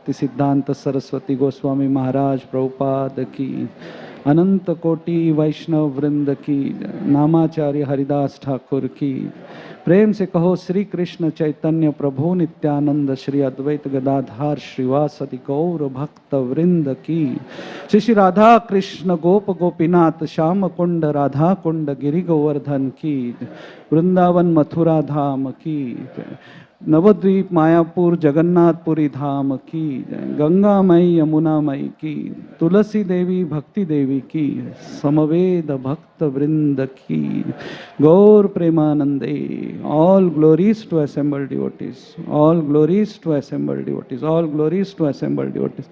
भक्ति सिद्धांत सरस्वती गोस्वामी महाराज प्रभुपाद की, अनंत कोटि वैष्णव वृंद की, नामाचार्य हरिदास ठाकुर की। प्रेम से कहो श्री कृष्ण चैतन्य प्रभु नित्यानंद, श्री अद्वैत गदाधार श्रीवासदि गौर भक्त वृंद की। श्री श्री राधा कृष्ण गोप गोपीनाथ श्याम कुंड राधा कुंड गिरि गोवर्धन की, वृंदावन मथुरा धाम की, नवद्वीप मायापुर जगन्नाथपुरी धाम की, गंगा मई यमुना मई की, तुलसी देवी भक्ति देवी की, समवेद भक्त वृंद की, गौर प्रेमानंदे। All glories to assembled devotees, all glories to assembled devotees, all glories to assembled devotees,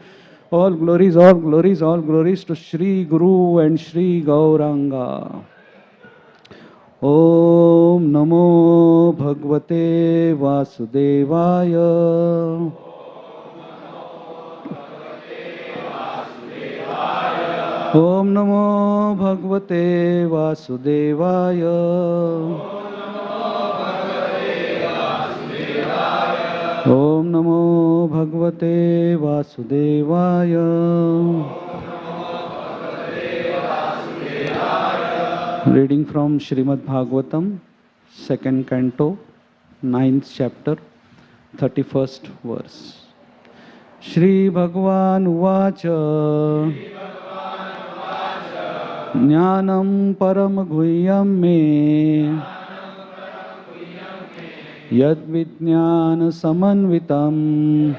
all glories, all glories, all glories to Shri Guru and Shri Gauranga. ओम नमो भगवते वासुदेवाय। ओम नमो भगवते वासुदेवाय। ओम नमो भगवते वासुदेवाय। Reading from Srimad Bhagavatam, 2nd canto, 9th chapter, 31st verse. Shri Bhagavan Uvacha Jnanam Param Guhyam Me Yad Vijnana Samanvitam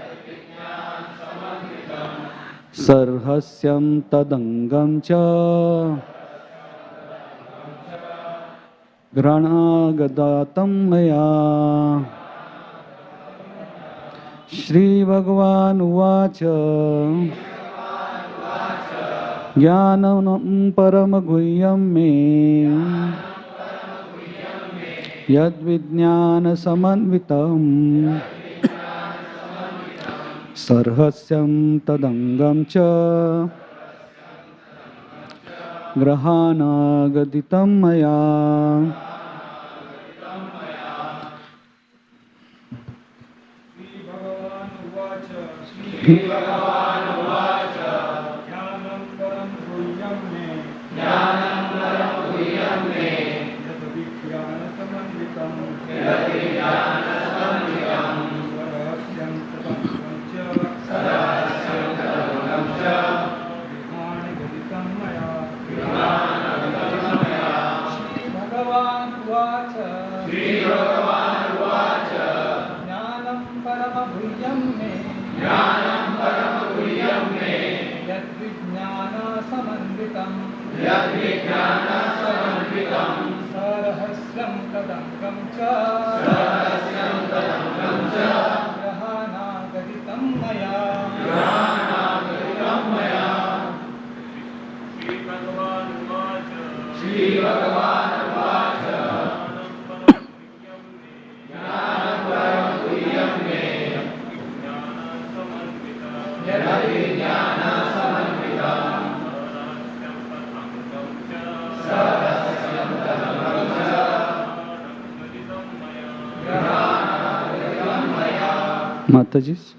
Sarhasyam Tadangam Cha Granagadatam maya. Shri Bhagavan Uvacha Jnanam Paramaguhyam Me Yad Vijnana Samanvitam Sarhasyam Tadangam Cha Grahanagaditam maya. Mataji's.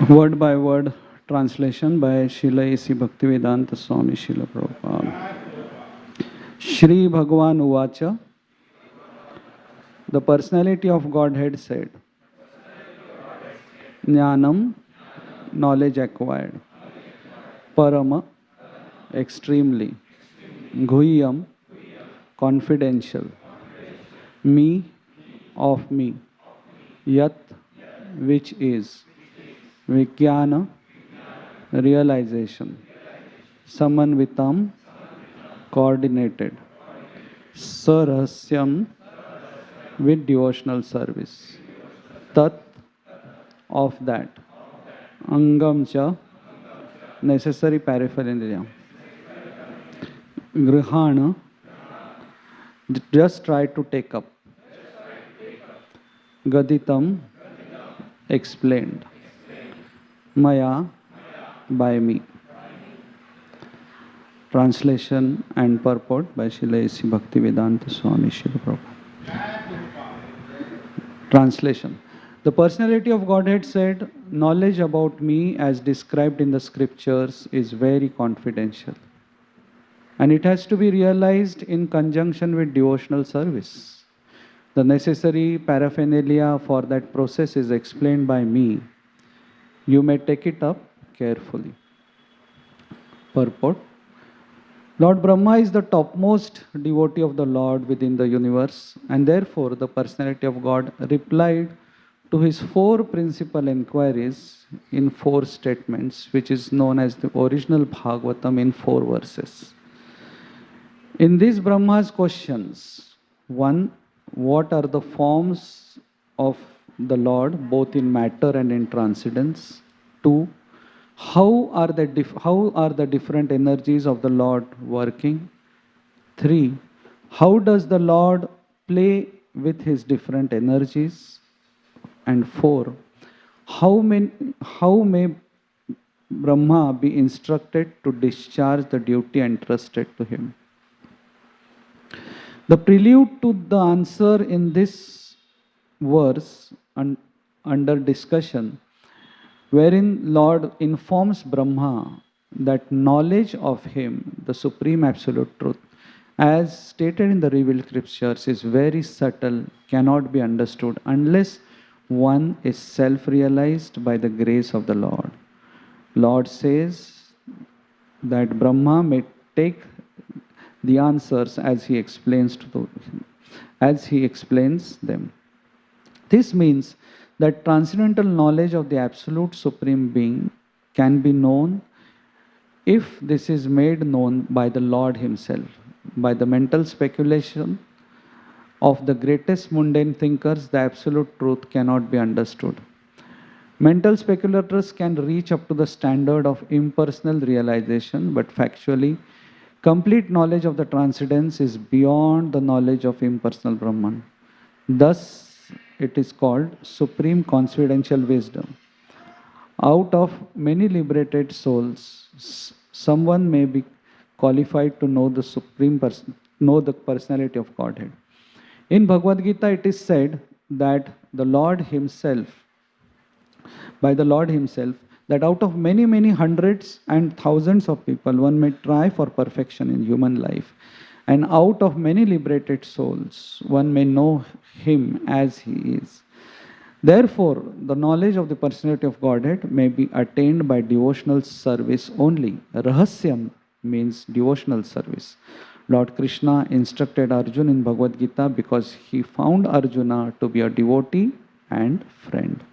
Word by word translation by Srila A.C. Bhaktivedanta Swami Srila Prabhupada. Shri Bhagavan Uvacha, the personality of Godhead said, Jnanam, knowledge acquired, Parama, extremely. Guhyam, confidential. Me, of me. Yat, which is. Vijnana, realization. Samanvitam, coordinated. Sarasyam, with devotional service. Tat, of that. Angam cha, necessary paraphernalia. Grihana, just try to take up. Gaditam, explained. Maya, by me. Translation and purport by Srila A.C. Bhaktivedanta Swami Srila Prabhupada. Translation. The personality of Godhead said, knowledge about me as described in the scriptures is very confidential. And it has to be realized in conjunction with devotional service. The necessary paraphernalia for that process is explained by me. You may take it up carefully. Purport. Lord Brahma is the topmost devotee of the Lord within the universe, and therefore the personality of God replied to his 4 principal inquiries in 4 statements, which is known as the original Bhagavatam in 4 verses. In these Brahma's questions, 1, what are the forms of the Lord, both in matter and in transcendence? 2, how are the different energies of the Lord working? 3, how does the Lord play with his different energies? And 4, how may Brahma be instructed to discharge the duty entrusted to him? The prelude to the answer in this verse under discussion, wherein Lord informs Brahma that knowledge of him, the Supreme Absolute Truth, as stated in the revealed scriptures, is very subtle, cannot be understood unless one is self-realized by the grace of the Lord. Lord says that Brahma may take the answers as he explains them. This means that transcendental knowledge of the Absolute Supreme Being can be known if this is made known by the Lord himself. By the mental speculation of the greatest mundane thinkers, the absolute truth cannot be understood. Mental speculators can reach up to the standard of impersonal realization, but factually, complete knowledge of the transcendence is beyond the knowledge of impersonal Brahman. Thus, it is called supreme confidential wisdom. Out of many liberated souls, someone may be qualified to know the personality of Godhead. In Bhagavad Gita, it is said that by the Lord himself, that out of many, many hundreds and thousands of people, one may try for perfection in human life. And out of many liberated souls, one may know him as he is. Therefore, the knowledge of the personality of Godhead may be attained by devotional service only. Rahasyam means devotional service. Lord Krishna instructed Arjuna in Bhagavad Gita because he found Arjuna to be a devotee and friend.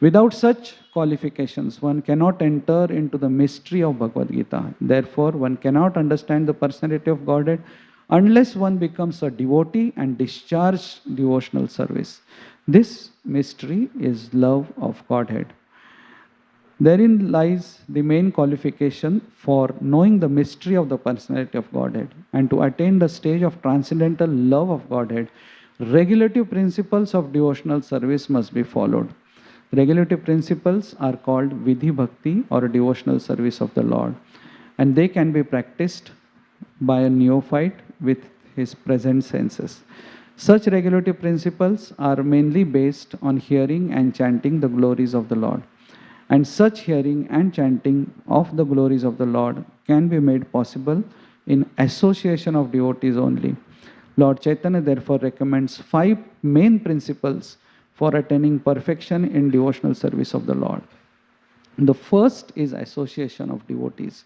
Without such qualifications, one cannot enter into the mystery of Bhagavad Gita. Therefore, one cannot understand the personality of Godhead unless one becomes a devotee and discharges devotional service. This mystery is love of Godhead. Therein lies the main qualification for knowing the mystery of the personality of Godhead. And to attain the stage of transcendental love of Godhead, regulative principles of devotional service must be followed. Regulative principles are called Vidhi Bhakti or devotional service of the Lord, and they can be practiced by a neophyte with his present senses. Such regulative principles are mainly based on hearing and chanting the glories of the Lord. And such hearing and chanting of the glories of the Lord can be made possible in association of devotees only. Lord Chaitanya therefore recommends 5 main principles for attaining perfection in devotional service of the Lord. The first is association of devotees,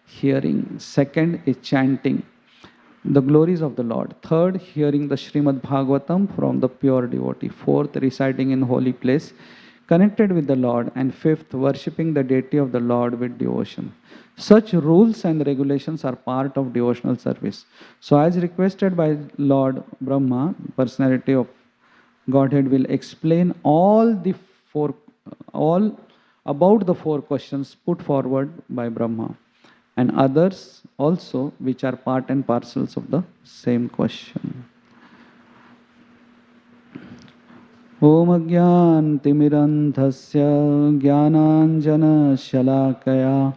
hearing. Second is chanting the glories of the Lord. Third, hearing the Srimad Bhagavatam from the pure devotee. Fourth, reciting in holy place, connected with the Lord. And fifth, worshipping the deity of the Lord with devotion. Such rules and regulations are part of devotional service. So, as requested by Lord Brahma, personality of Godhead will explain all about the four questions put forward by Brahma and others also which are part and parcels of the same question. Om Ajnantimirandhasya Jnananjana Shalakaya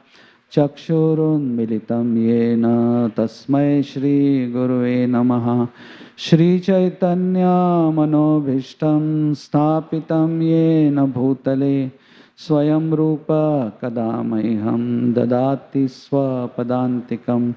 Chakshurunmilitam Yena Tasmai Shri Gurave Namaha Shri Chaitanya Manobhishtam Sthapitam Yena Bhutale Swayam Rupa Kadamaiham Dadati Swapadantikam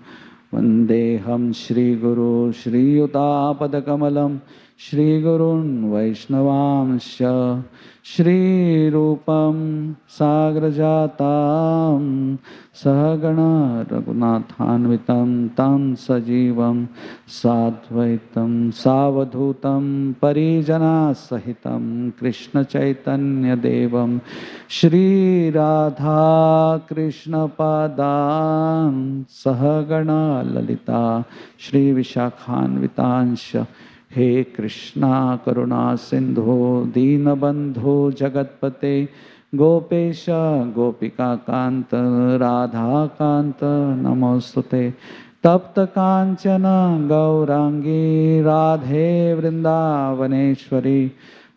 Vandeham Shri Guru Shri Yutapadakamalam Shri Gurun Vaishnavamsya Shri Rupam Sagrajatam Sahagana Raghunathanvitam Tam Sajivam Sadvaitam Savadhutam Parijana Sahitam Krishna Chaitanya Devam Shri Radha Krishna Padam Sahagana Lalita Shri Vishakhanvitansha He Krishna Karuna Sindhu Deenabandhu Jagatpate Gopesha Gopika Kanta Radha Kanta Namostute Tapta Kanchana Gaurangi Radhe Vrindavaneshwari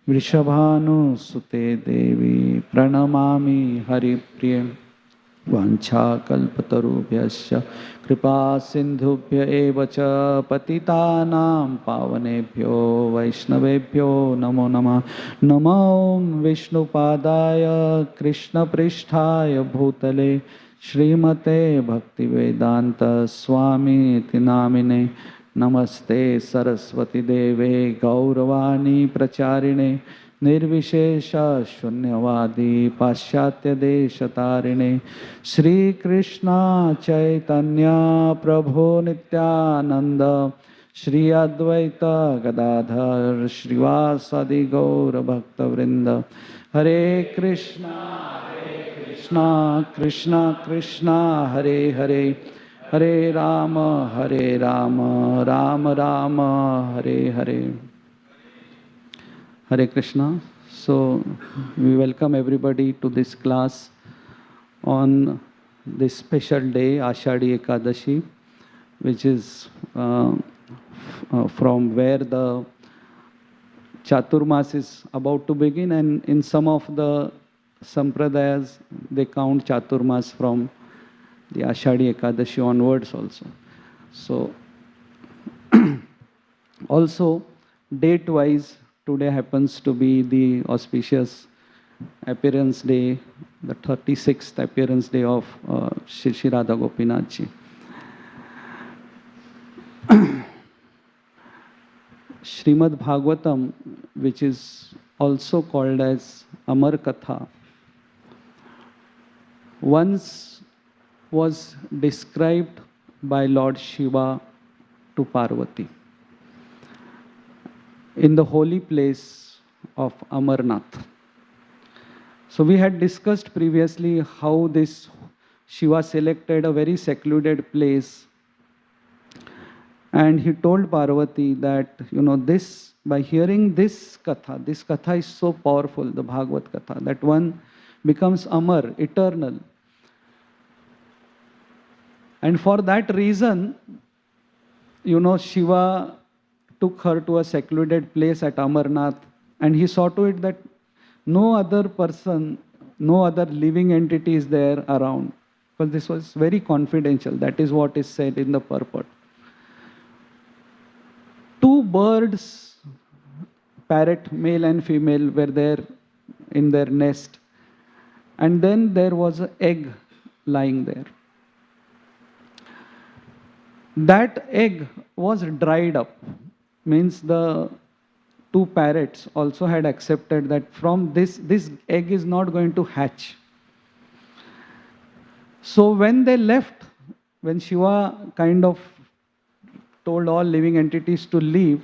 Vrishabhanu Sute Devi Pranamami Haripriyam Vancha kalpatarubhyasya kripa sindhubhya evacha patitanam pavanebhyo vaishnavebhyo namo namah namo Vishnu padaya Krishna pristhaya bhutale Srimate Bhaktivedanta Swami Tinamine Namaste Saraswati Deve Gauravani Pracharine Nirvishesha Shunyavadi Paschatya Deshatarine Shri Krishna Chaitanya Prabhu Nityananda Shri Advaita Gadadhar Srivasadi Gaura Bhakta Vrinda Hare Krishna Krishna Krishna Hare Hare Hare Rama Rama Rama Hare Hare. Hare Krishna. So we welcome everybody to this class on this special day, Ashadhi Ekadashi, which is from where the Chaturmas is about to begin, and in some of the Sampradayas, they count Chaturmas from the Ashadhi Ekadashi onwards also. So also date-wise, today happens to be the auspicious appearance day, the 36th appearance day of Shri Radha Gopinath ji. Srimad Bhagavatam, which is also called as Amar Katha, once was described by Lord Shiva to Parvati in the holy place of Amarnath. So we had discussed previously how this Shiva selected a very secluded place, and he told Parvati that, this, by hearing this katha is so powerful, the Bhagavat katha, that one becomes Amar, eternal. And for that reason, Shiva took her to a secluded place at Amarnath, and he saw to it that no other person, no other living entity is there around, because this was very confidential. That is what is said in the purport. Two birds, parrot, male and female, were there in their nest, and then there was an egg lying there. That egg was dried up. Means the two parrots also had accepted that from this egg is not going to hatch. So when they left, when Shiva kind of told all living entities to leave,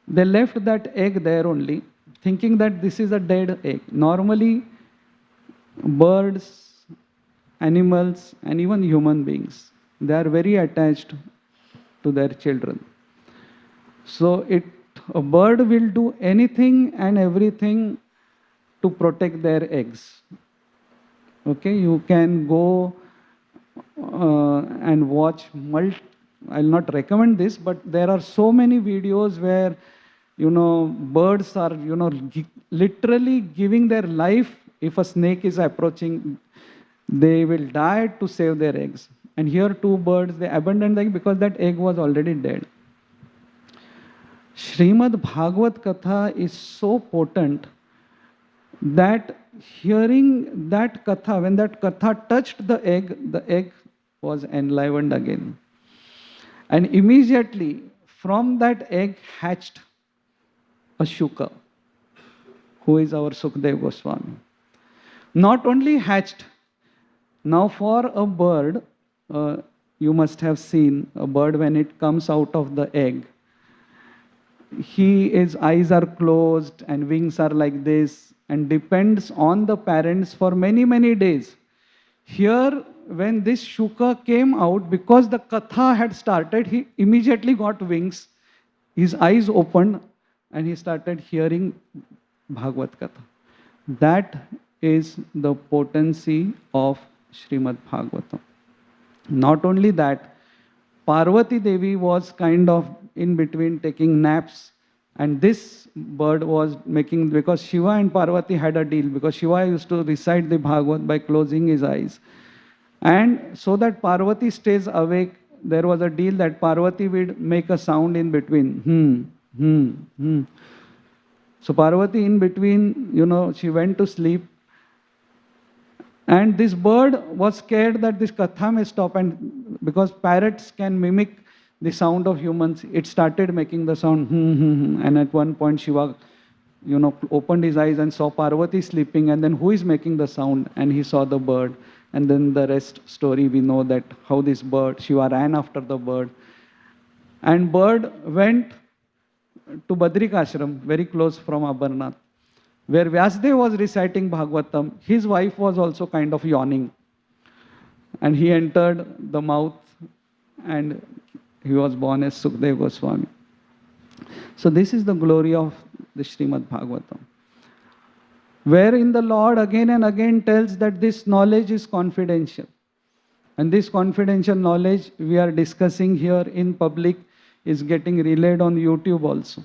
they left that egg there only, thinking that this is a dead egg. Normally, birds, animals, and even human beings, they are very attached to their children. So a bird will do anything and everything to protect their eggs. Okay, you can go and watch I'll not recommend this, but there are so many videos where, birds are, literally giving their life. If a snake is approaching, they will die to save their eggs. And here two birds, they abandoned the egg because that egg was already dead. Srimad Bhagavat Katha is so potent that hearing that Katha, when that Katha touched the egg was enlivened again. And immediately from that egg hatched a Shuka, who is our Shukadeva Goswami. Not only hatched, now for a bird, you must have seen a bird when it comes out of the egg. His eyes are closed and wings are like this and depends on the parents for many, many days. Here, when this Shuka came out, because the Katha had started, he immediately got wings, his eyes opened, and he started hearing Bhagavad Katha. That is the potency of Srimad Bhagavatam. Not only that, Parvati Devi was kind of in between taking naps, and this bird was making, because Shiva and Parvati had a deal, because Shiva used to recite the Bhagavad by closing his eyes. And so that Parvati stays awake, there was a deal that Parvati would make a sound in between. So Parvati in between, she went to sleep. And this bird was scared that this katha may stop, and because parrots can mimic the sound of humans, it started making the sound. And at one point Shiva, opened his eyes and saw Parvati sleeping, and then who is making the sound? And he saw the bird. And then the rest story, we know that how this bird, Shiva ran after the bird. And bird went to Badrik Ashram, very close from Amarnath, where Vyasdev was reciting Bhagavatam. His wife was also kind of yawning. And he entered the mouth and he was born as Shukadeva Goswami. So this is the glory of the Srimad Bhagavatam, wherein the Lord again and again tells that this knowledge is confidential. And this confidential knowledge we are discussing here in public is getting relayed on YouTube also.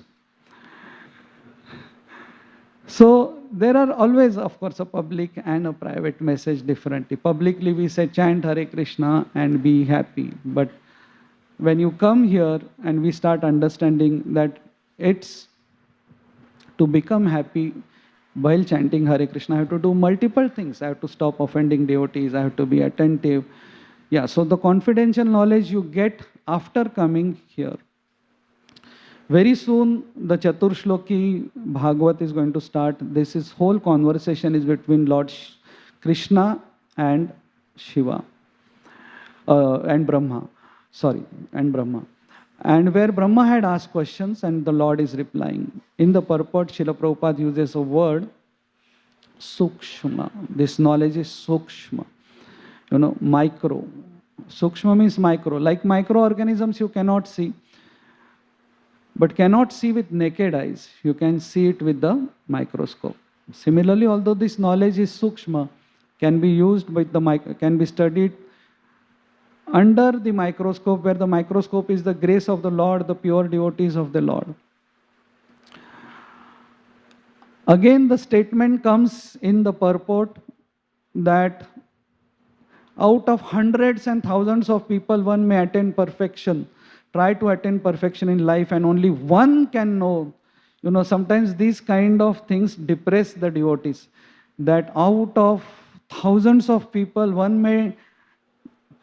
So there are always, of course, a public and a private message differently. Publicly we say chant Hare Krishna and be happy. But when you come here and we start understanding that it's to become happy while chanting Hare Krishna, I have to do multiple things. I have to stop offending devotees. I have to be attentive. Yeah, so the confidential knowledge you get after coming here. Very soon, the Chaturshloki Bhagavat is going to start. This whole conversation is between Lord Krishna and Shiva, and Brahma. And where Brahma had asked questions and the Lord is replying. In the purport, Srila Prabhupada uses a word, Sukshma. This knowledge is Sukshma. Micro. Sukshma means micro. Like microorganisms you cannot see, but cannot see with naked eyes. You can see it with the microscope. Similarly, although this knowledge is Sukshma, can be used with can be studied under the microscope, where the microscope is the grace of the Lord, the pure devotees of the Lord. Again, the statement comes in the purport that out of hundreds and thousands of people, one may attain perfection, try to attain perfection in life, and only one can know. Sometimes these kind of things depress the devotees, that out of thousands of people, one may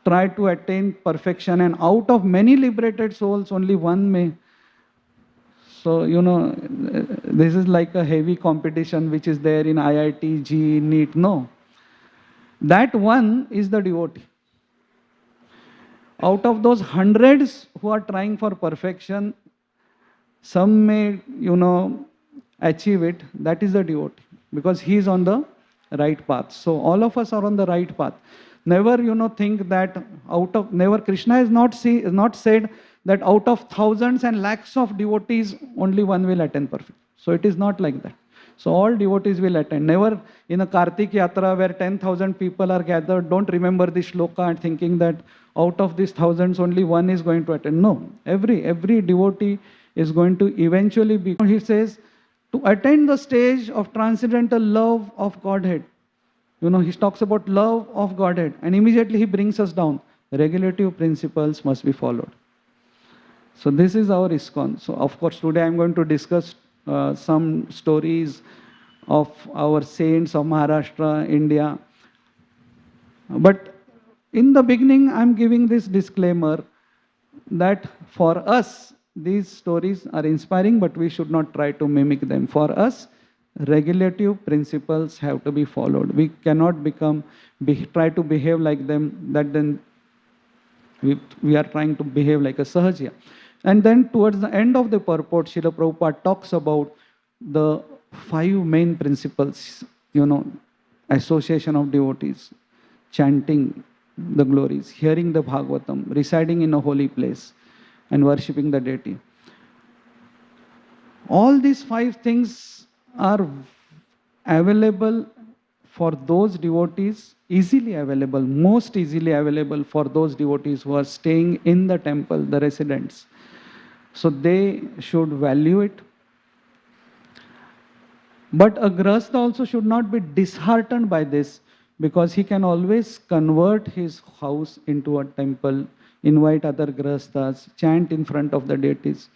try to attain perfection, and out of many liberated souls, only one may. So, this is like a heavy competition which is there in IIT, JEE, NEET. No. That one is the devotee. Out of those hundreds who are trying for perfection, some may, achieve it. That is the devotee, because he is on the right path. So all of us are on the right path. Never, think that never, Krishna is not said that out of thousands and lakhs of devotees, only one will attain perfection. So it is not like that. So all devotees will attend. Never in a Kartik Yatra where 10,000 people are gathered, don't remember this shloka and thinking that out of these thousands, only one is going to attend. No, every devotee is going to eventually be, he says, to attain the stage of transcendental love of Godhead. He talks about love of Godhead, and immediately he brings us down. Regulative principles must be followed. So this is our ISKCON. So of course today I am going to discuss some stories of our saints of Maharashtra, India. But in the beginning I am giving this disclaimer that for us these stories are inspiring, but we should not try to mimic them. For us, regulative principles have to be followed. We cannot try to behave like them, that then we are trying to behave like a Sahajya. And then towards the end of the purport, Srila Prabhupada talks about the 5 main principles, association of devotees, chanting the glories, hearing the Bhagavatam, residing in a holy place, and worshipping the deity. All these 5 things are available for those devotees, easily available, most easily available for those devotees who are staying in the temple, the residents. So they should value it. But a grahastha also should not be disheartened by this, because he can always convert his house into a temple, invite other grahasthas, chant in front of the deities,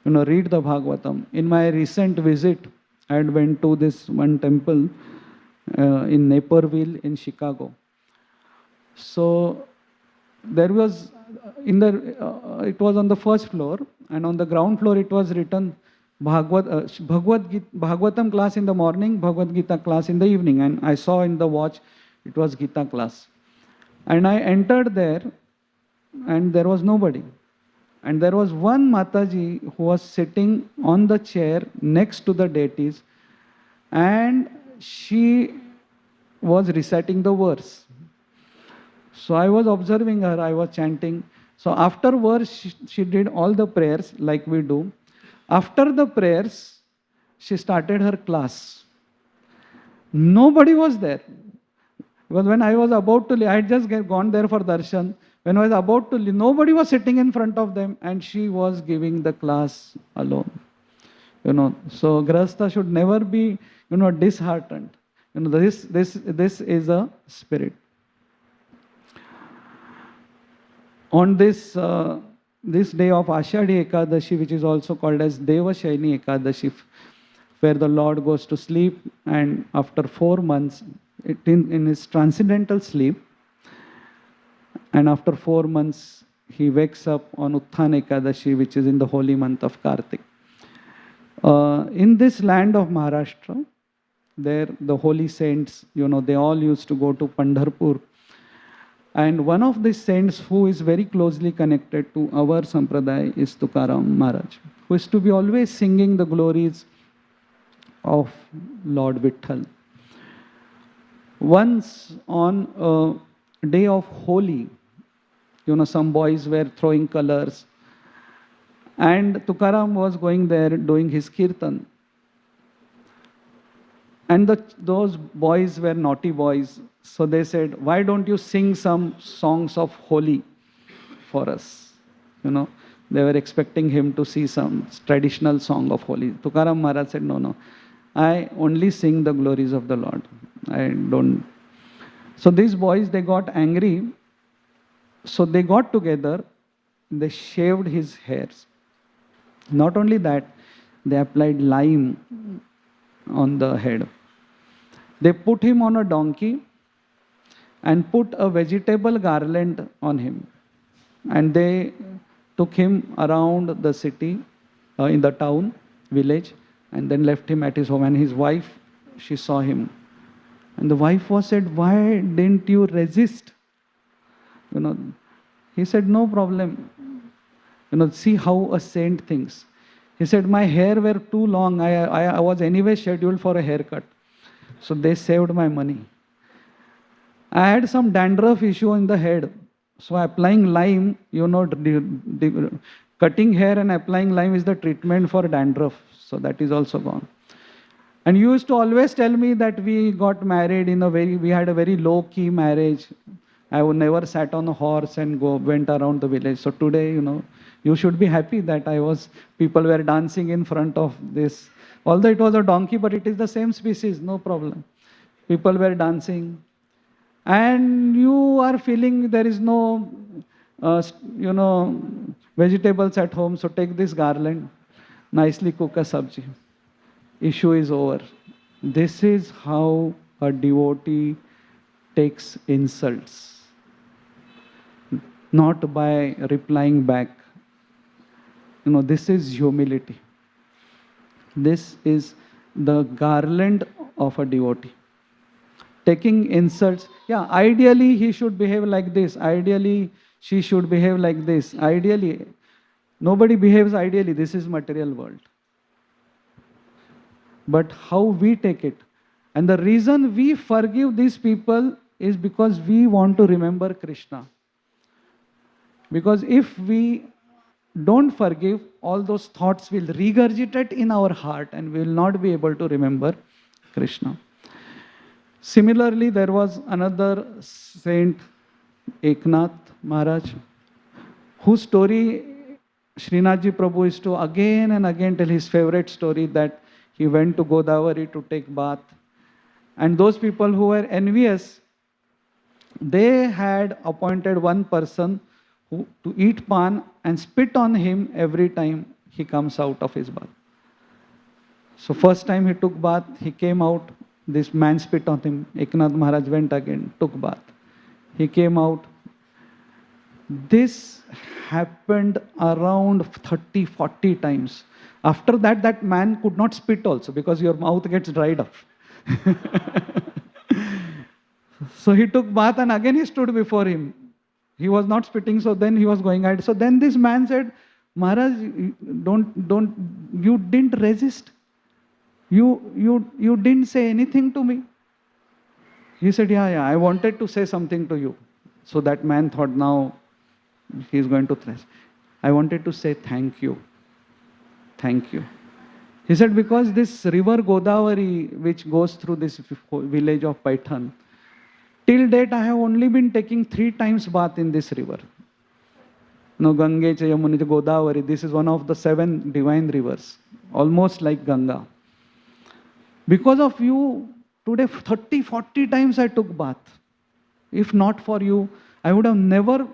read the Bhagavatam. In my recent visit, I had went to this one temple in Naperville in Chicago. So there was, it was on the first floor, and on the ground floor it was written Bhagavatam class in the morning, Bhagavad Gita class in the evening. And I saw in the watch it was Gita class. And I entered there, and there was nobody. And there was one Mataji who was sitting on the chair next to the deities, and she was reciting the verse. So I was observing her, I was chanting. So afterwards, she did all the prayers like we do. After the prayers, she started her class. Nobody was there. Because when I was about to leave, I had just gone there for darshan. When I was about to leave, nobody was sitting in front of them, and she was giving the class alone. So grahastha should never be, disheartened. This is a spirit. On this day of Ashadhi Ekadashi, which is also called as Devashayani Ekadashi, where the Lord goes to sleep, and after 4 months, in his transcendental sleep, and after 4 months, he wakes up on Utthana Ekadashi, which is in the holy month of Kartik. In this land of Maharashtra, there the holy saints, they all used to go to Pandharpur. And one of the saints who is very closely connected to our sampradaya is Tukaram Maharaj, who is to be always singing the glories of Lord Vitthal. Once on a day of Holi, some boys were throwing colors, and Tukaram was going there doing his kirtan. And those boys were naughty boys, so they said, why don't you sing some songs of Holi for us? They were expecting him to see some traditional song of Holi. Tukaram Maharaj said, no, I only sing the glories of the Lord. I don't. So these boys, they got angry. So they got together, they shaved his hairs. Not only that, they applied lime on the head. They put him on a donkey and put a vegetable garland on him. And they took him around the city, in the town, village, and then left him at his home. And his wife, she saw him. And the wife was said, why didn't you resist? He said, no problem. See how a saint thinks. He said, my hair were too long. I was anyway scheduled for a haircut. So they saved my money. I had some dandruff issue in the head. So applying lime, cutting hair and applying lime is the treatment for dandruff. So that is also gone. And you used to always tell me that we got married we had a very low-key marriage. I would never sat on a horse and went around the village. So today, you should be happy that people were dancing in front of this. Although it was a donkey, but it is the same species, no problem. People were dancing. And you are feeling there is no, vegetables at home. So take this garland, nicely cook a sabji. Issue is over. This is how a devotee takes insults. Not by replying back. This is humility. This is the garland of a devotee. Taking insults. Yeah, ideally he should behave like this. Ideally she should behave like this. Ideally. Nobody behaves ideally. This is material world. But how we take it. And the reason we forgive these people is because we want to remember Krishna. Because if we don't forgive, all those thoughts will regurgitate in our heart and we will not be able to remember Krishna. Similarly, there was another saint, Eknath Maharaj, whose story Srinathji Prabhu used to again and again tell his favorite story that he went to Godavari to take bath. And those people who were envious, they had appointed one person to eat pan and spit on him every time he comes out of his bath. So first time he took bath, he came out, this man spit on him. Eknath Maharaj went again, took bath. He came out. This happened around 30, 40 times. After that, that man could not spit also because your mouth gets dried up. So he took bath and again he stood before him. He was not spitting, so then he was going ahead. So then this man said, Maharaj, you didn't resist. You didn't say anything to me. He said, yeah, I wanted to say something to you. So that man thought, now he's going to thrash. I wanted to say thank you. Thank you. He said, because this river Godavari, which goes through this village of Paithan, till date I have only been taking 3 times bath in this river. Gange, Yamuna, Godavari, this is one of the 7 divine rivers, almost like Ganga. Because of you, today 30, 40 times I took bath. If not for you, I would have never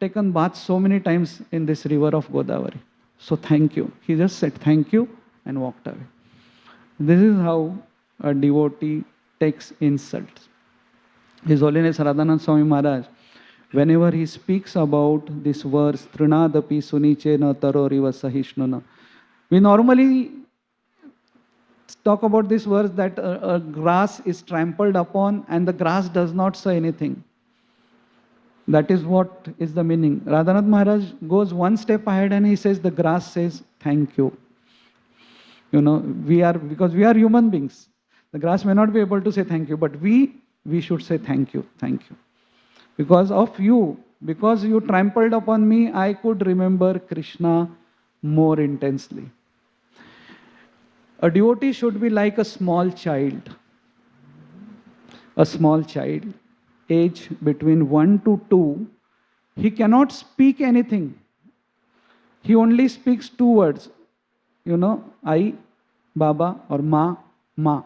taken bath so many times in this river of Godavari. So thank you. He just said thank you and walked away. This is how a devotee takes insults. His Holiness Radhanand Swami Maharaj, whenever he speaks about this verse, Trinadapi Sunichena Taroriva Sahishnuna, we normally talk about this verse that a grass is trampled upon and the grass does not say anything. That is what is the meaning. Radhanath Maharaj goes one step ahead and he says the grass says thank you. Because we are human beings. The grass may not be able to say thank you, but we should say thank you, thank you. Because of you, because you trampled upon me, I could remember Krishna more intensely. A devotee should be like a small child. A small child, age between 1 to 2, he cannot speak anything. He only speaks 2 words. I, Baba, or Ma, Ma.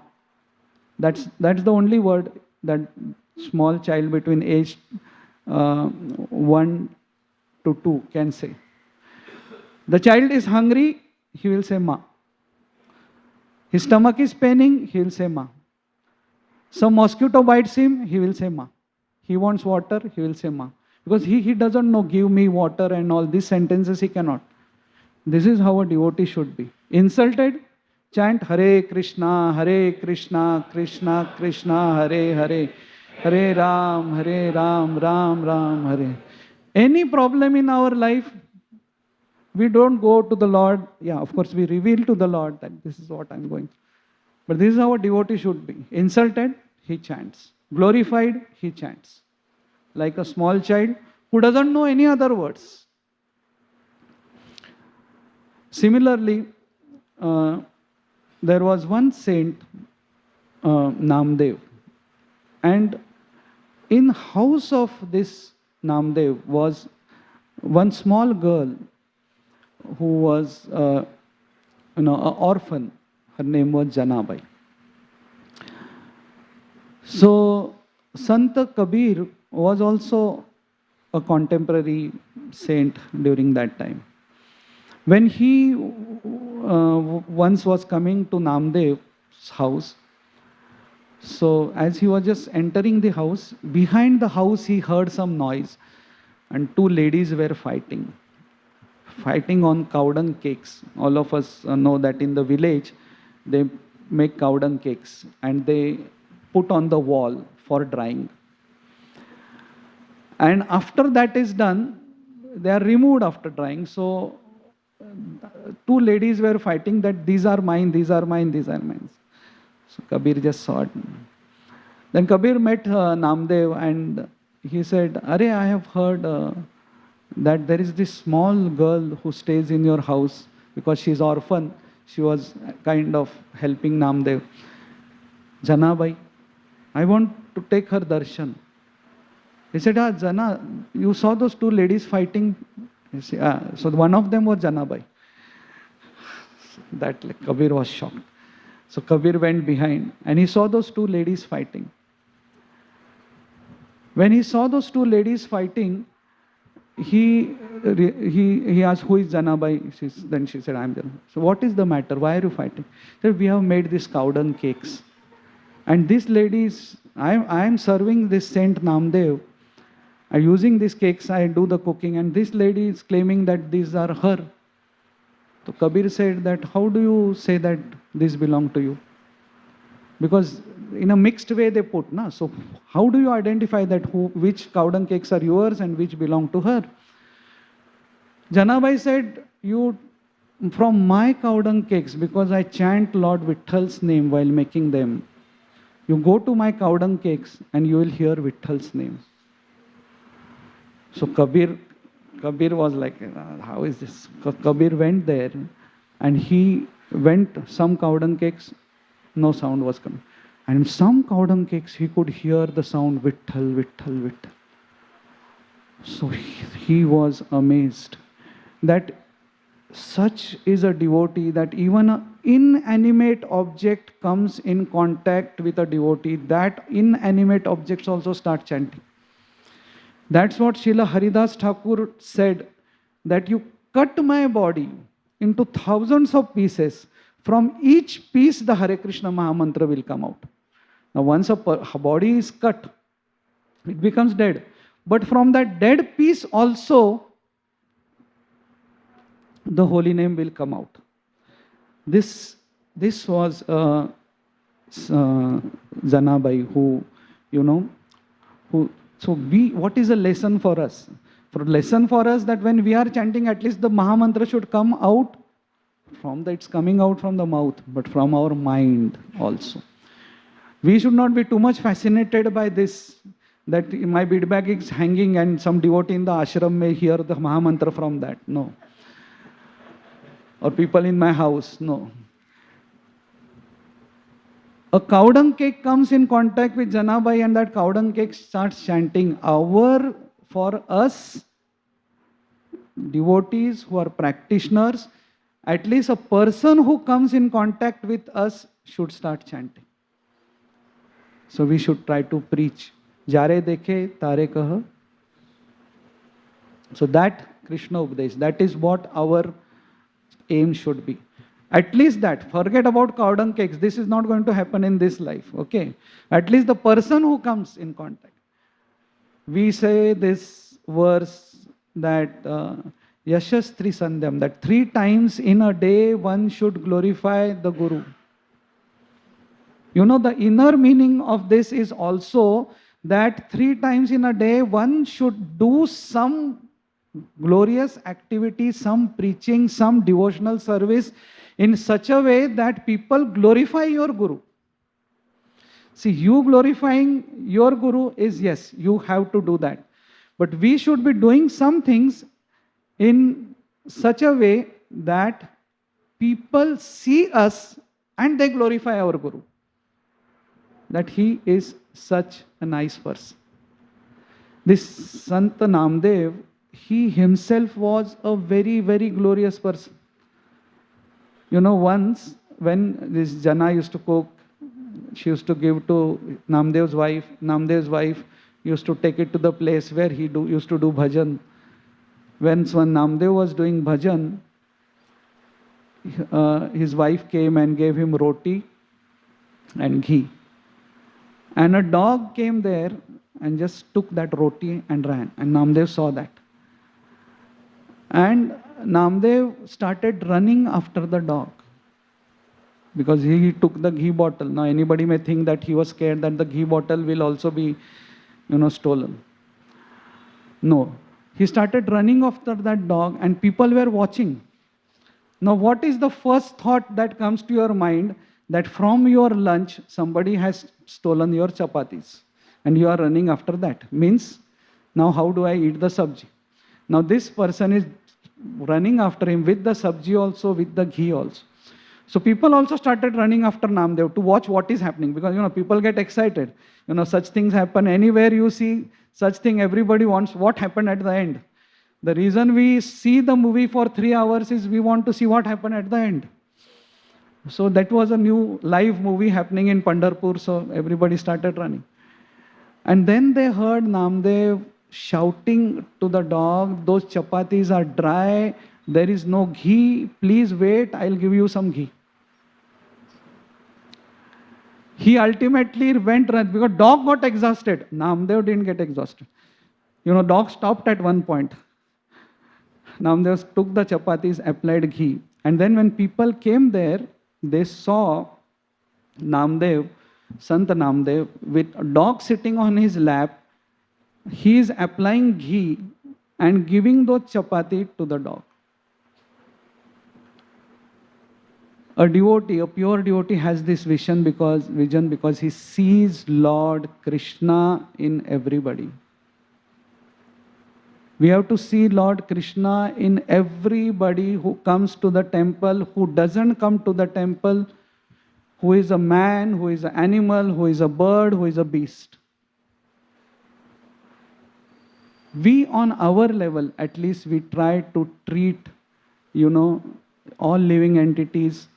That's the only word that small child between age 1 to 2 can say. The child is hungry, he will say Ma. His stomach is paining, he will say Ma. Some mosquito bites him, he will say Ma. He wants water, he will say Ma. Because he doesn't know, give me water and all these sentences he cannot. This is how a devotee should be. Insulted, chant Hare Krishna, Krishna Krishna, Hare Hare, Hare Ram, Ram Ram, Hare. Any problem in our life, we don't go to the Lord. Yeah, of course, we reveal to the Lord that this is what I'm going through. But this is how a devotee should be. Insulted, he chants. Glorified, he chants. Like a small child who doesn't know any other words. Similarly, there was one saint, Namdev. And in house of this Namdev was one small girl who was an orphan. Her name was Janabai. So Sant Kabir was also a contemporary saint during that time. When he once was coming to Namdev's house, so as he was just entering the house, behind the house he heard some noise and two ladies were fighting on cow dung cakes. All of us know that in the village they make cow dung cakes and they put on the wall for drying. And after that is done, they are removed after drying. So two ladies were fighting that these are mine, these are mine, these are mine. So Kabir just saw it. Then Kabir met Namdev and he said, Are, I have heard that there is this small girl who stays in your house because she is orphan. She was kind of helping Namdev. Janabai, I want to take her darshan. He said, Jana, you saw those two ladies fighting? He said, so one of them was Janabai. That Kabir was shocked. So Kabir went behind and he saw those two ladies fighting. When he saw those two ladies fighting, he asked, who is Janabai? Then she said, I am Janabai. So what is the matter? Why are you fighting? She said, we have made these cow dung cakes. And these ladies, I am serving this Saint Namdev. And using these cakes, I do the cooking. And this lady is claiming that these are her. So Kabir said that, how do you say that these belong to you? Because in a mixed way they put, na? So how do you identify that which cow dung cakes are yours and which belong to her? Janabai said, you, from my cow dung cakes, because I chant Lord Vithal's name while making them, you go to my cow dung cakes and you will hear Vithal's name. So Kabir was like, how is this? Kabir went there and he went some cow dung cakes, no sound was coming. And some cow dung cakes he could hear the sound Vitthal, Vitthal, Vitthal. So he was amazed that such is a devotee, that even an inanimate object comes in contact with a devotee, that inanimate objects also start chanting. That's what Srila Haridas Thakur said, that you cut my body into thousands of pieces. From each piece the Hare Krishna Mahamantra will come out. Now once a body is cut, it becomes dead. But from that dead piece also, the holy name will come out. This was Janabai who, so what is a lesson for us? For lesson for us that when we are chanting, at least the Mahamantra should come out it's coming out from the mouth, but from our mind also. We should not be too much fascinated by this, that my bead bag is hanging and some devotee in the ashram may hear the Mahamantra from that. No. Or people in my house. No. A cow dung cake comes in contact with Janabai and that cow dung cake starts chanting. For us, devotees who are practitioners, at least a person who comes in contact with us should start chanting. So we should try to preach. Jare dekhe tare kaha. So that Krishna Upadesh, that is what our aim should be. At least that. Forget about cow dung cakes. This is not going to happen in this life. Okay. At least the person who comes in contact. We say this verse that Yashastri Sandhyam, that 3 times in a day one should glorify the Guru. The inner meaning of this is also that 3 times in a day one should do some glorious activity, some preaching, some devotional service in such a way that people glorify your Guru. See, you glorifying your Guru is, yes, you have to do that. But we should be doing some things in such a way that people see us and they glorify our Guru. That he is such a nice person. This Sant Namdev, he himself was a very, very glorious person. You know, once when this Jana used to cook, she used to give to Namdev's wife. Namdev's wife used to take it to the place where he used to do bhajan. When Namdev was doing bhajan, his wife came and gave him roti and ghee. And a dog came there and just took that roti and ran. And Namdev saw that. And Namdev started running after the dog. Because he took the ghee bottle. Now anybody may think that he was scared that the ghee bottle will also be, stolen. No. He started running after that dog and people were watching. Now what is the first thought that comes to your mind? That from your lunch, somebody has stolen your chapatis. And you are running after that. Means, now how do I eat the sabji? Now this person is running after him with the sabji also, with the ghee also. So people also started running after Namdev to watch what is happening. Because, people get excited. Such things happen. Anywhere you see such thing, everybody wants what happened at the end. The reason we see the movie for 3 hours is we want to see what happened at the end. So that was a new live movie happening in Pandharpur, so everybody started running. And then they heard Namdev shouting to the dog, those chapatis are dry, there is no ghee, please wait, I'll give you some ghee. He ultimately went run because dog got exhausted. Namdev didn't get exhausted. Dog stopped at one point. Namdev took the chapatis, applied ghee. And then when people came there, they saw Namdev, Sant Namdev, with a dog sitting on his lap. He is applying ghee and giving those chapati to the dog. A devotee, a pure devotee has this vision because he sees Lord Krishna in everybody. We have to see Lord Krishna in everybody who comes to the temple, who doesn't come to the temple, who is a man, who is an animal, who is a bird, who is a beast. We on our level, at least we try to treat, all living entities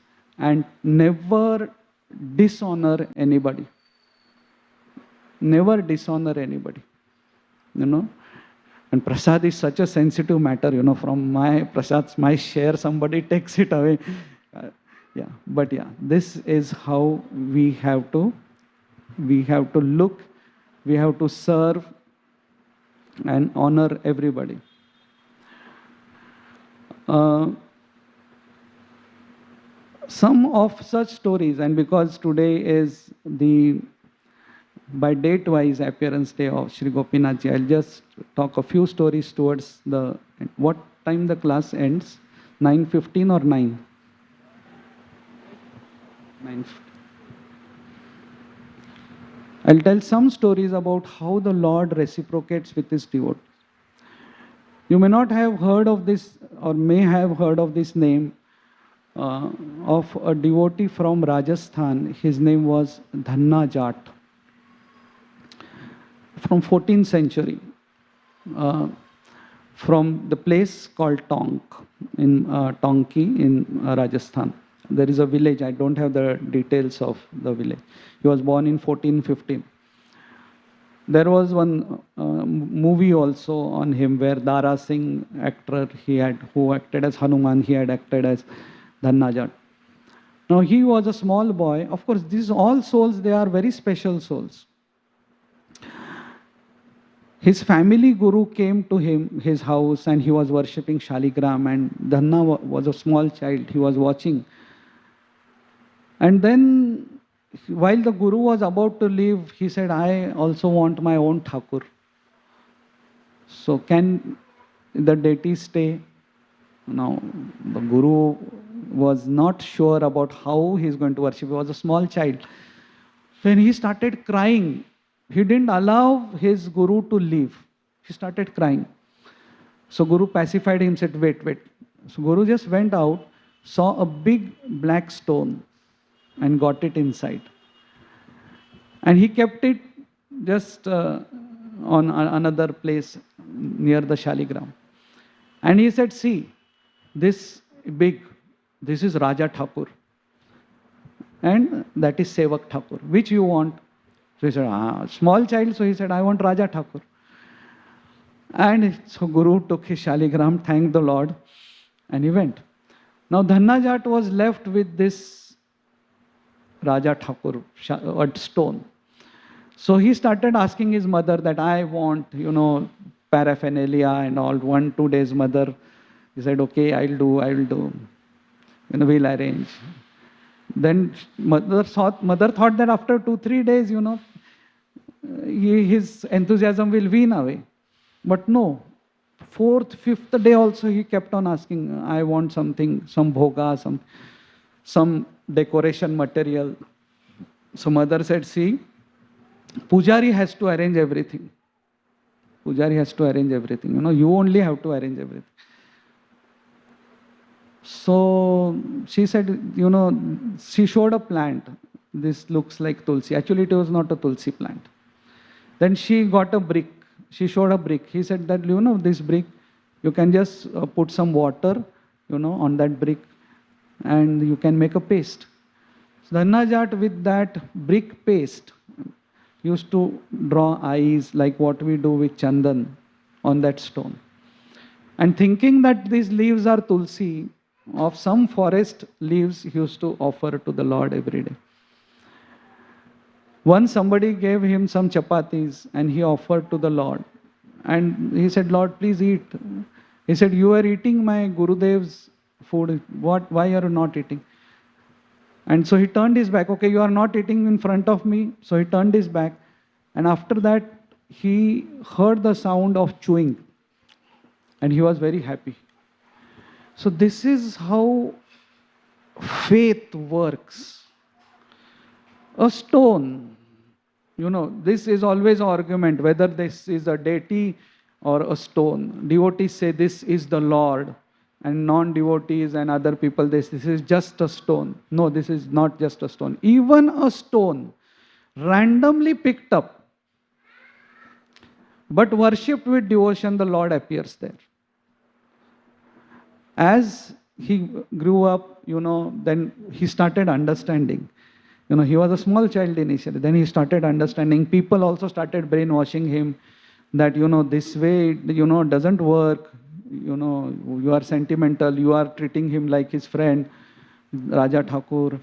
and never dishonor anybody. Never dishonor anybody. And prasad is such a sensitive matter, from my prasad, my share, somebody takes it away. But this is how we have to look, we have to serve and honor everybody. Some of such stories, and because today is by date-wise appearance day of Sri Gopinath ji, I'll just talk a few stories towards what time the class ends? 9:15 or 9? 9:15. I'll tell some stories about how the Lord reciprocates with his devotees. You may not have heard of this, or may have heard of this name of a devotee from Rajasthan. His name was Dhanna Jat. From 14th century, from the place called Tonki in Rajasthan. There is a village, I don't have the details of the village. He was born in 1415. There was one movie also on him where Dara Singh, actor, who acted as Hanuman, he had acted as Dhanna Jat. Now he was a small boy. Of course, these all souls, they are very special souls. His family guru came to his house, and he was worshipping Shaligram, and Dhanna was a small child. He was watching. And then, while the guru was about to leave, he said, I also want my own Thakur. So can the deities stay. Now, the Guru was not sure about how he is going to worship. He was a small child. When he started crying, he didn't allow his Guru to leave. He started crying. So Guru pacified him, said, wait, wait. So Guru just went out, saw a big black stone and got it inside. And he kept it just on another place near the Shaligram. And he said, see, this is Raja Thakur. And that is Sevak Thakur. Which you want? So he said, small child. So he said, I want Raja Thakur. And so Guru took his Shaligram, thanked the Lord, and he went. Now Dhanna Jat was left with this Raja Thakur stone. So he started asking his mother that I want, paraphernalia and all. 1-2 days mother. He said, okay, I will do. We'll arrange. Then mother thought that after 2-3 days, his enthusiasm will wean away. But no, 4th, 5th day also he kept on asking, I want something, some bhoga, some decoration material. So mother said, see, Pujari has to arrange everything. Pujari has to arrange everything. You only have to arrange everything. So she said, she showed a plant. This looks like tulsi. Actually, it was not a tulsi plant. Then she got a brick. She showed a brick. He said that, this brick, you can just put some water, on that brick and you can make a paste. So Dhanna Jat with that brick paste used to draw eyes like what we do with chandan on that stone. And thinking that these leaves are tulsi, of some forest leaves he used to offer to the Lord every day. Once somebody gave him some chapatis and he offered to the Lord. And he said, Lord, please eat. He said, you are eating my Gurudev's food. Why are you not eating? And so he turned his back. Okay, you are not eating in front of me. So he turned his back. And after that, he heard the sound of chewing. And he was very happy. So this is how faith works. A stone, this is always an argument, whether this is a deity or a stone. Devotees say this is the Lord, and non-devotees and other people, this is just a stone. No, this is not just a stone. Even a stone, randomly picked up, but worshipped with devotion, the Lord appears there. As he grew up, then he started understanding. He was a small child initially. Then he started understanding. People also started brainwashing him that, this way, doesn't work. You are sentimental. You are treating him like his friend, Raja Thakur.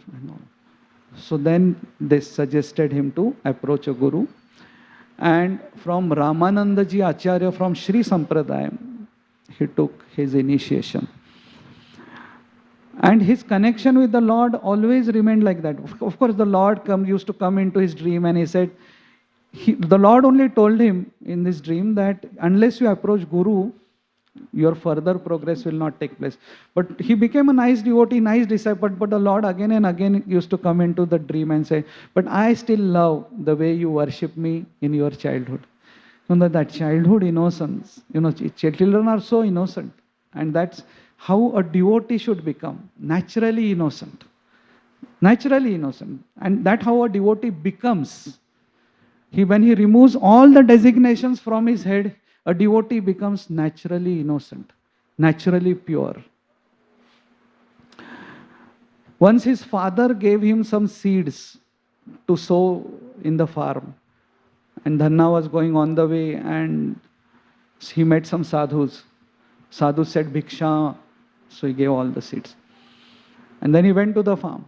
So then they suggested him to approach a guru. And from Ramanandaji Acharya, from Sri Sampradayam, he took his initiation. And his connection with the Lord always remained like that. Of course, the Lord used to come into his dream and he said, the Lord only told him in this dream that unless you approach Guru, your further progress will not take place. But he became a nice devotee, nice disciple, but the Lord again and again used to come into the dream and say, but I still love the way you worship me in your childhood. That childhood innocence, children are so innocent. And that's how a devotee should become, naturally innocent. Naturally innocent. And that's how a devotee becomes. When he removes all the designations from his head, a devotee becomes naturally innocent, naturally pure. Once his father gave him some seeds to sow in the farm. And Dhanna was going on the way and he met some sadhus. Sadhu said, Bhiksha. So he gave all the seeds. And then he went to the farm.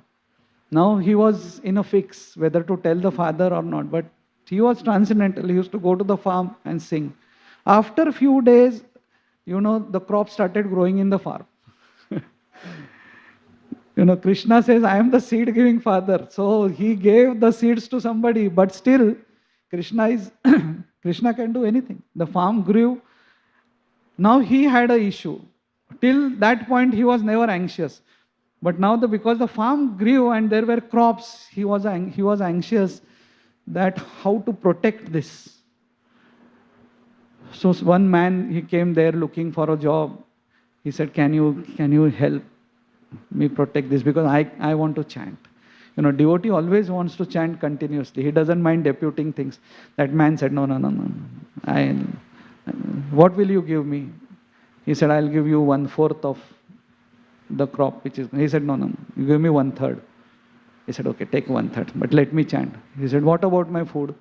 Now he was in a fix whether to tell the father or not. But he was transcendental. He used to go to the farm and sing. After a few days, the crop started growing in the farm. Krishna says, I am the seed giving father. So he gave the seeds to somebody. But still, Krishna can do anything. The farm grew. Now he had an issue. Till that point, he was never anxious. But now, because the farm grew and there were crops, he was anxious that how to protect this. So one man, he came there looking for a job. He said, can you help me protect this? Because I want to chant. Devotee always wants to chant continuously. He doesn't mind deputing things. That man said, no. What will you give me? He said, I'll give you 1/4 of the crop, which is. He said, no, you give me 1/3. He said, okay, take 1/3, but let me chant. He said, what about my food?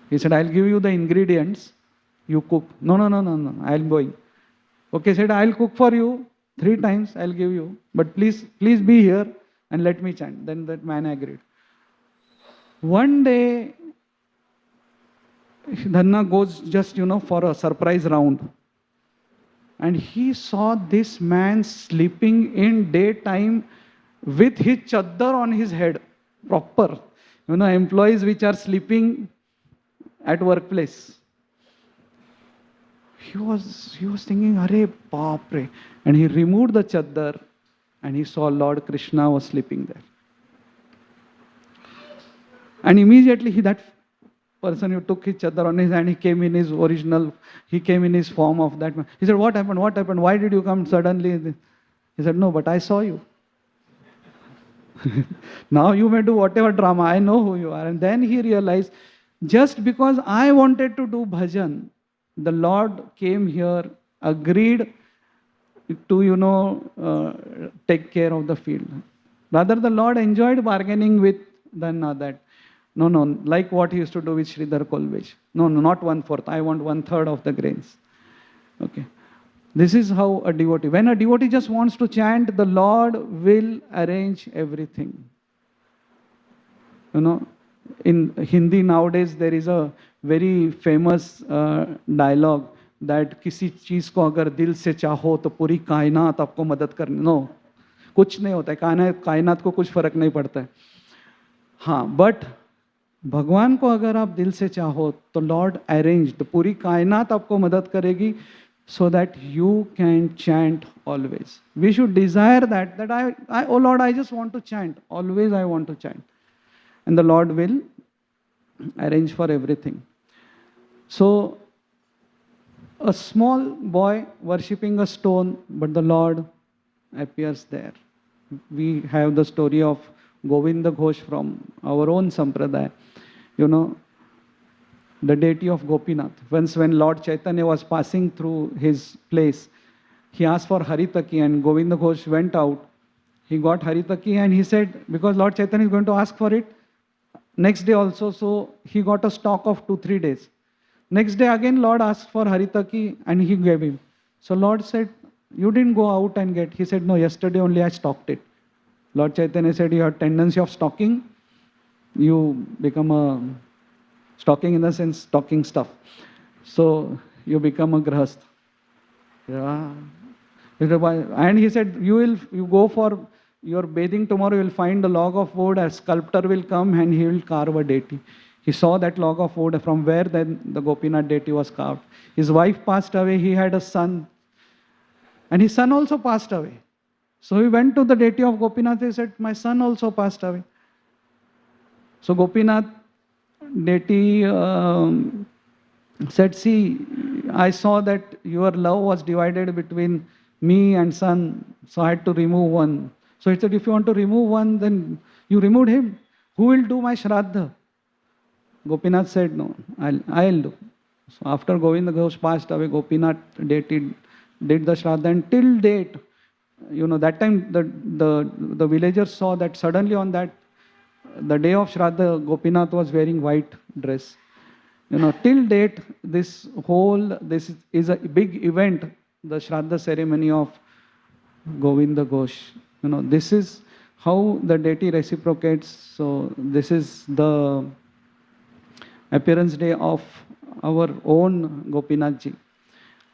He said, I'll give you the ingredients, you cook. No, I'm going. Okay, he said, I'll cook for you 3 times, I'll give you, but please be here and let me chant. Then that man agreed. One day, Dhanna goes just, for a surprise round. And he saw this man sleeping in daytime with his chaddar on his head, proper. Employees which are sleeping at workplace. He was thinking, Arey Baapre. And he removed the chaddar and he saw Lord Krishna was sleeping there. And immediately that person who took his chaddar on his hand, he came in his form of that man. He said, what happened? Why did you come suddenly? He said, no, but I saw you. Now you may do whatever drama, I know who you are. And then he realized, just because I wanted to do bhajan, the Lord came here, agreed to, take care of the field. Rather, the Lord enjoyed bargaining with Dhanna that, no, like what he used to do with Sridhar Kolvej. No, not 1/4. I want 1/3 of the grains. Okay. This is how a devotee, when a devotee just wants to chant, the Lord will arrange everything. In Hindi nowadays, there is a very famous dialogue that किसी चीज को अगर दिल से चाहो तो पूरी कायनात आपको मदद करनी. No, कुछ नहीं होता है, कायनात को कुछ फर्क नहीं पड़ता है. हाँ, बट भगवान को अगर आप दिल से चाहो तो लॉर्ड अरेंज, तो पूरी कायनात आपको मदद करेगी, so that you can chant always. We should desire that I oh Lord, I just want to chant. Always I want to chant. And the Lord will arrange for everything. So, a small boy worshipping a stone, but the Lord appears there. We have the story of Govinda Ghosh from our own sampradaya. The deity of Gopinath. Once when Lord Chaitanya was passing through his place, he asked for Haritaki and Govinda Ghosh went out. He got Haritaki and he said, because Lord Chaitanya is going to ask for it next day also, so he got a stock of 2-3 days. Next day again Lord asked for Haritaki and he gave him. So Lord said, you didn't go out and get. He said, no, yesterday only I stocked it. Lord Chaitanya said, you have tendency of stocking. You become a stocking in the sense stocking stuff. So you become a grahast. Yeah. And he said, you go for your bathing tomorrow, you will find a log of wood, a sculptor will come and he will carve a deity. He saw that log of wood from where then the Gopinath deity was carved. His wife passed away, he had a son. And his son also passed away. So he went to the deity of Gopinath, he said, my son also passed away. So Gopinath deity said, see, I saw that your love was divided between me and son, so I had to remove one. So he said, if you want to remove one, then you removed him. Who will do my Shraddha? Gopinath said, no, I'll do. So after Govinda Ghosh passed away, Gopinath deity did the Shraddha, and till date, that time the villagers saw that suddenly on that the day of Shraddha, Gopinath was wearing white dress. Till date, this is a big event, the Shraddha ceremony of Govinda Ghosh. This is how the deity reciprocates. So this is the appearance day of our own Gopinath ji.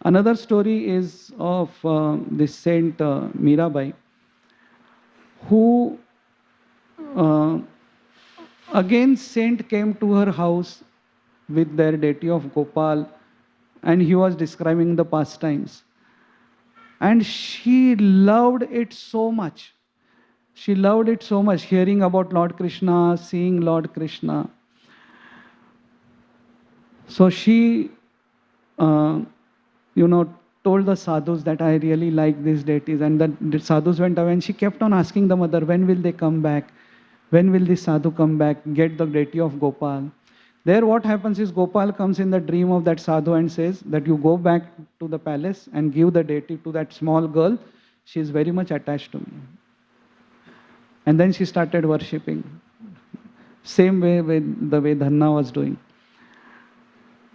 Another story is of this saint Mirabai, who again saint came to her house with their deity of Gopal, and he was describing the pastimes. And she loved it so much. She loved it so much, hearing about Lord Krishna, seeing Lord Krishna. So she, told the sadhus that I really like these deities. And the sadhus went away, and she kept on asking the mother, when will they come back? When will this sadhu come back, get the deity of Gopal? There what happens is Gopal comes in the dream of that sadhu and says that you go back to the palace and give the deity to that small girl. She is very much attached to me. And then she started worshipping. Same way with the way Dhanna was doing.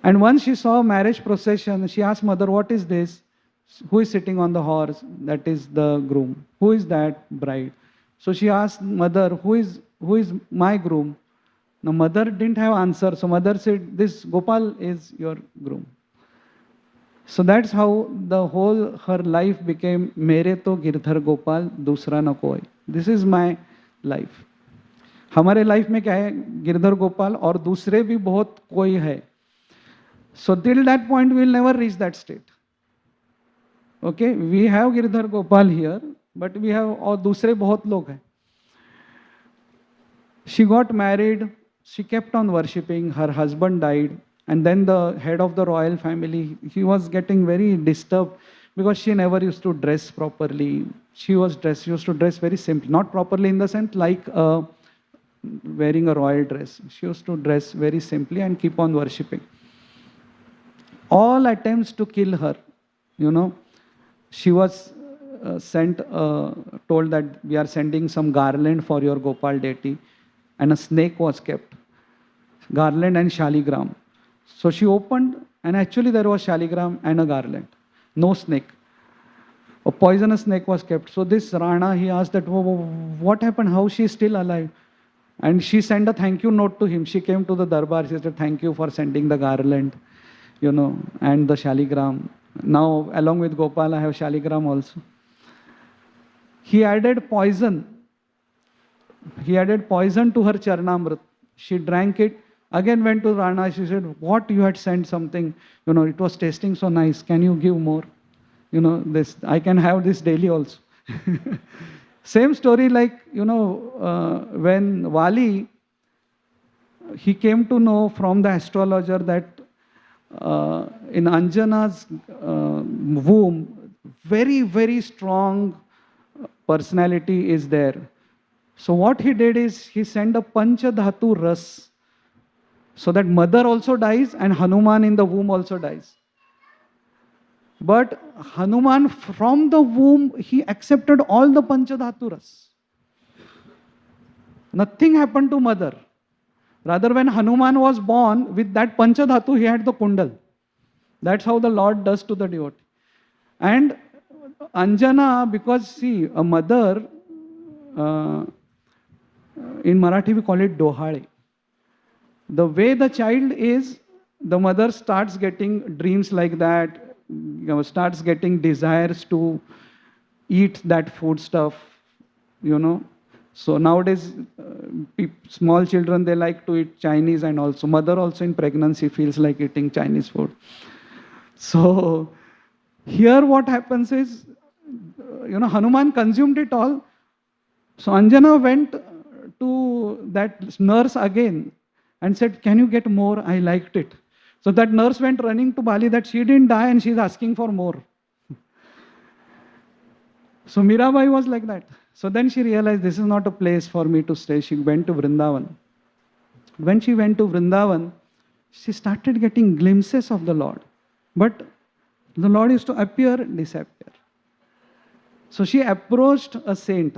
And once she saw a marriage procession, she asked mother, what is this? Who is sitting on the horse? That is the groom. Who is that bride? So she asked mother, who is my groom? Now mother didn't have answer. So mother said, this Gopal is your groom. So that's how the whole her life became Mere to Girdhar Gopal, Dusra na koi. This is my life. हमारे life में क्या है, गिरधर गोपाल और दूसरे भी बहुत कोई है. So till that point we will never reach that state. Okay, we have Girdhar Gopal here, but we have और दूसरे बहुत लोग हैं. She got married, she kept on worshipping, her husband died, and then the head of the royal family, he was getting very disturbed because she never used to dress properly. She used to dress very simply, not properly in the sense like wearing a royal dress. She used to dress very simply and keep on worshipping. All attempts to kill her, she was told that we are sending some garland for your Gopal deity, and a snake was kept, garland and shaligram. So she opened, and actually there was shaligram and a garland, no snake. A poisonous snake was kept. So this Rana, he asked that, what happened, how she is still alive? And she sent a thank you note to him. She came to the darbar, she said, thank you for sending the garland, and the shaligram. Now, along with Gopal, I have shaligram also. He added poison. He added poison to her charnamrit. She drank it. Again went to Rana. She said, what, you had sent something. It was tasting so nice. Can you give more? This, I can have this daily also. Same story like, when Vali, he came to know from the astrologer that in Anjana's womb, very, very strong personality is there. So what he did is, he sent a Panchadhatu Ras, so that mother also dies and Hanuman in the womb also dies. But Hanuman from the womb, he accepted all the Panchadhatu Ras. Nothing happened to mother. Rather, when Hanuman was born, with that Panchadhatu, he had the Kundal. That's how the Lord does to the devotee. And Anjana, because see, a mother, in Marathi we call it Dohale. The way the child is, the mother starts getting dreams like that, starts getting desires to eat that food stuff, So nowadays, small children, they like to eat Chinese, and also mother also in pregnancy feels like eating Chinese food. So here what happens is, Hanuman consumed it all. So Anjana went to that nurse again and said, can you get more? I liked it. So that nurse went running to Bali that she didn't die and she's asking for more. So Mirabai was like that. So then she realized this is not a place for me to stay. She went to Vrindavan. When she went to Vrindavan, she started getting glimpses of the Lord. But the Lord used to appear, disappear. So she approached a saint.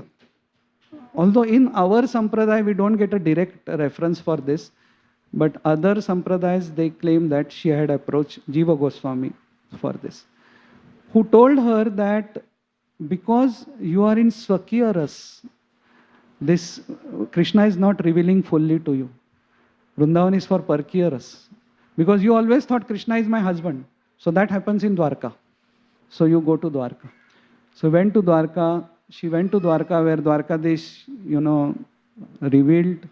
Although in our sampradaya, we don't get a direct reference for this, but other sampradayas, they claim that she had approached Jiva Goswami for this, who told her that because you are in Swakiya Ras, this Krishna is not revealing fully to you. Vrindavan is for Parkiya Ras. Because you always thought Krishna is my husband. So that happens in Dwarka. So you go to Dwarka. So went to Dwarka. She went to Dwarka, where Dwarkadesh, revealed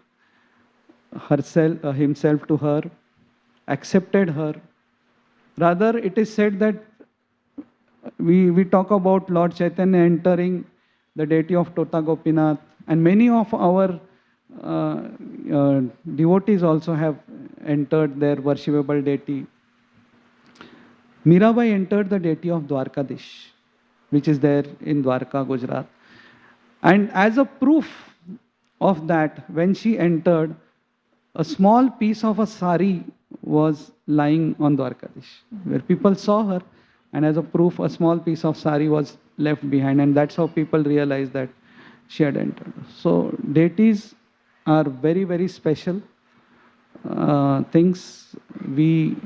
himself to her, accepted her, Rather, it is said that we talk about Lord Chaitanya entering the deity of Tota Gopinath, and many of our devotees also have entered their worshipable deity. Mirabai entered the deity of Dwarkadish, which is there in Dwarka, Gujarat. And as a proof of that, when she entered, a small piece of a sari was lying on Dwarkadish, where people saw her, and as a proof, a small piece of sari was left behind, and that's how people realized that she had entered. So deities are very, very special things. We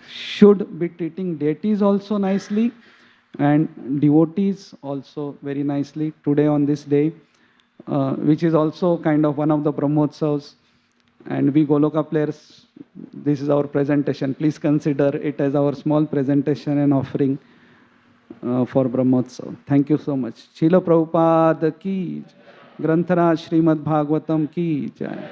should be treating deities also nicely and devotees also very nicely today on this day, which is also kind of one of the Brahmotsavas. And we Goloka players, this is our presentation. Please consider it as our small presentation and offering for Brahmotsav. Thank you so much. Srila Prabhupada ki, Granthara Srimad Bhagavatam ki jai.